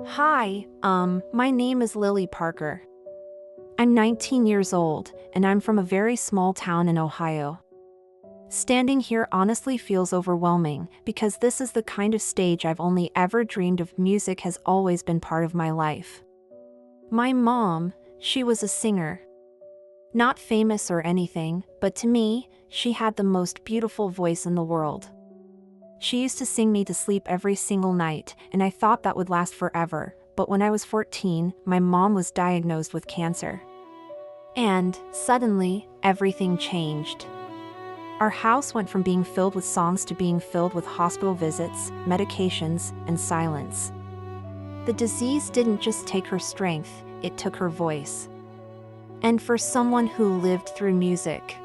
Hi, my name is Lily Parker. I'm 19 years old, and I'm from a very small town in Ohio. Standing here honestly feels overwhelming because this is the kind of stage I've only ever dreamed of. Music has always been part of my life. My mom, she was a singer. Not famous or anything, but to me, she had the most beautiful voice in the world. She used to sing me to sleep every single night, and I thought that would last forever, but when I was 14, my mom was diagnosed with cancer. And, suddenly, everything changed. Our house went from being filled with songs to being filled with hospital visits, medications, and silence. The disease didn't just take her strength, it took her voice. And for someone who lived through music,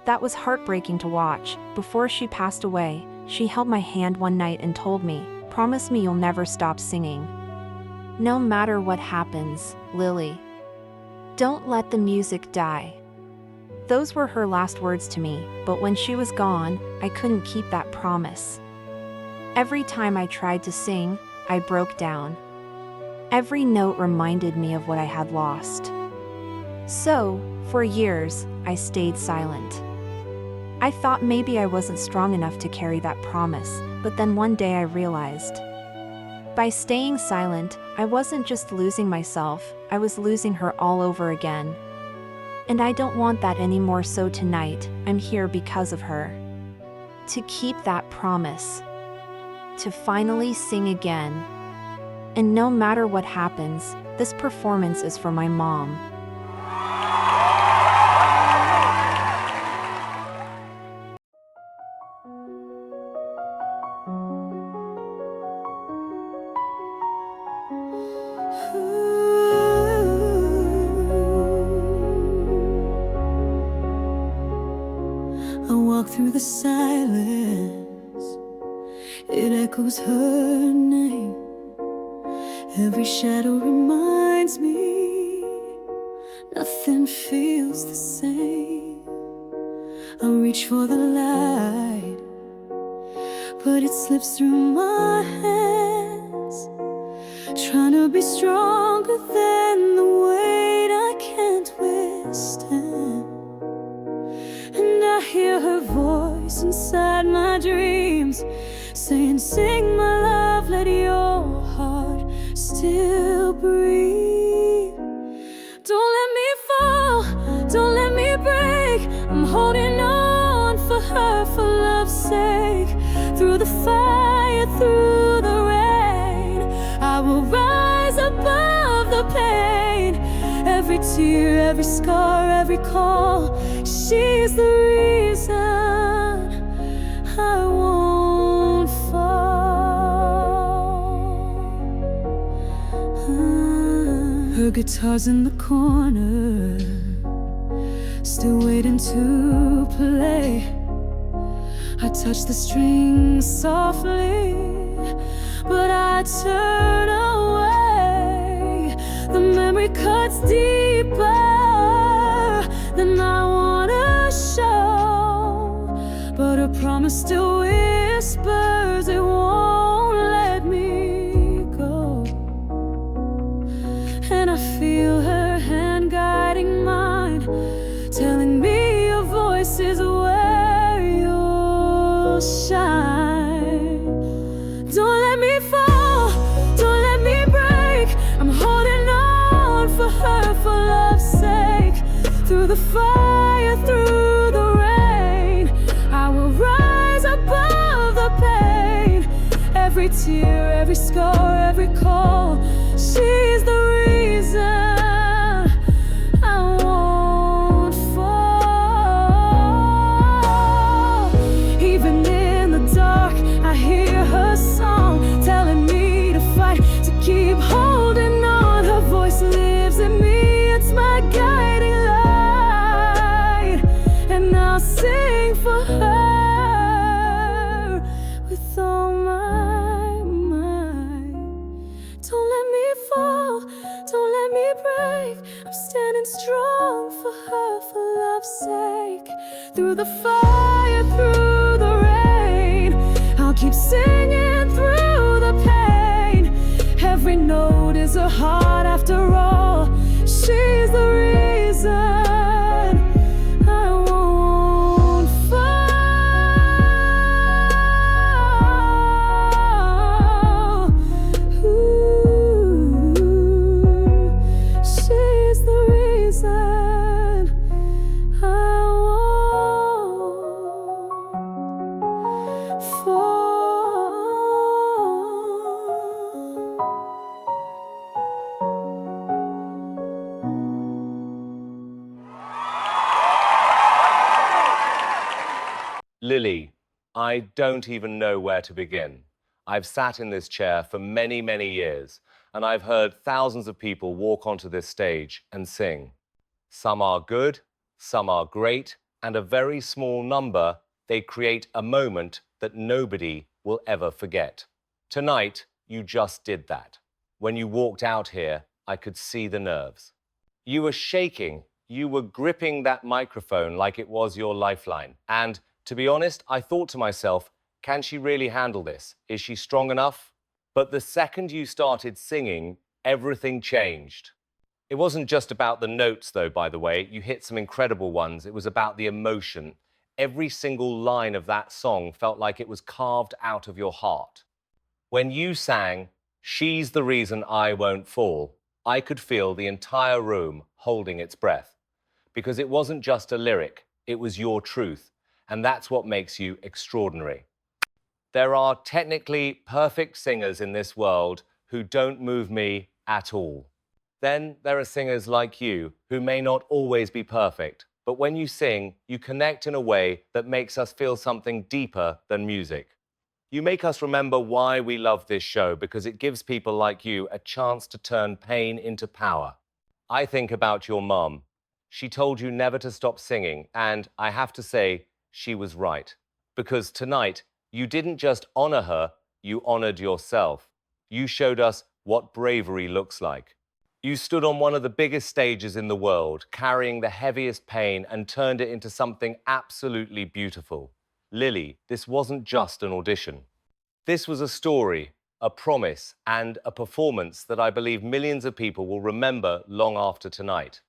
that was heartbreaking to watch. Before she passed away, she held my hand one night and told me, "Promise me you'll never stop singing. No matter what happens, Lily. Don't let the music die." Those were her last words to me, but when she was gone, I couldn't keep that promise. Every time I tried to sing, I broke down. Every note reminded me of what I had lost. So, for years, I stayed silent. I thought maybe I wasn't strong enough to carry that promise, but then one day I realized. By staying silent, I wasn't just losing myself, I was losing her all over again. And I don't want that anymore, so tonight, I'm here because of her. To keep that promise. To finally sing again. And no matter what happens, this performance is for my mom. I walk through the silence, it echoes her name. Every shadow reminds me, nothing feels the same. I reach for the light, but it slips through my hands. Trying to be stronger than the weight I can't withstand. And I hear her voice inside my dreams, saying, "Sing my love, let your heart still breathe. Don't let me fall, don't let me break. I'm holding on for her, for love's sake. Through the fire, through the rain, I will rise above the pain. Every tear, every scar, every call, she's the reason I won't fall." Her guitar's in the corner, still waiting to play. I touch the strings softly, but I turn away. The memory cuts deeper than I wanna show, but her promise still whispers it won't let me go. And I feel her hand guiding mine, telling me your voice is where you'll shine. Don't let me fall, don't let me break. I'm holding on for her, for love's sake. Through the fire, through the rain, I will rise above the pain. Every tear, every scar, every call, she's the reason I won't fall. Even in the dark, I hear her song, telling me to fight, to keep holding on. Her voice lives in me, it's my guiding light. And I'll sing for her with all my might. Don't let me fall, don't let me break. I'm standing strong for her, for love's sake. Through the fire, through the rain, I'll keep singing through the pain. Every note is her heart after all. She's the reason I won't fall. Ooh, she's the reason I won't fall. Lily, I don't even know where to begin. I've sat in this chair for many, many years, and I've heard thousands of people walk onto this stage and sing. Some are good, some are great, and a very small number, they create a moment that nobody will ever forget. Tonight, you just did that. When you walked out here, I could see the nerves. You were shaking. You were gripping that microphone like it was your lifeline. And to be honest, I thought to myself, can she really handle this? Is she strong enough? But the second you started singing, everything changed. It wasn't just about the notes, though, by the way. You hit some incredible ones. It was about the emotion. Every single line of that song felt like it was carved out of your heart. When you sang, "She's the reason I won't fall," I could feel the entire room holding its breath. Because it wasn't just a lyric, it was your truth. And that's what makes you extraordinary. There are technically perfect singers in this world who don't move me at all. Then there are singers like you who may not always be perfect, but when you sing, you connect in a way that makes us feel something deeper than music. You make us remember why we love this show, because it gives people like you a chance to turn pain into power. I think about your mom. She told you never to stop singing, and I have to say, she was right. Because tonight, you didn't just honor her, you honored yourself. You showed us what bravery looks like. You stood on one of the biggest stages in the world, carrying the heaviest pain, and turned it into something absolutely beautiful. Lily, this wasn't just an audition. This was a story, a promise, and a performance that I believe millions of people will remember long after tonight.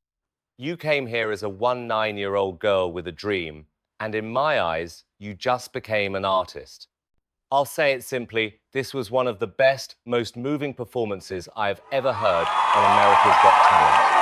You came here as a 19-year-old girl with a dream, and in my eyes, you just became an artist. I'll say it simply, this was one of the best, most moving performances I've ever heard on America's Got Talent.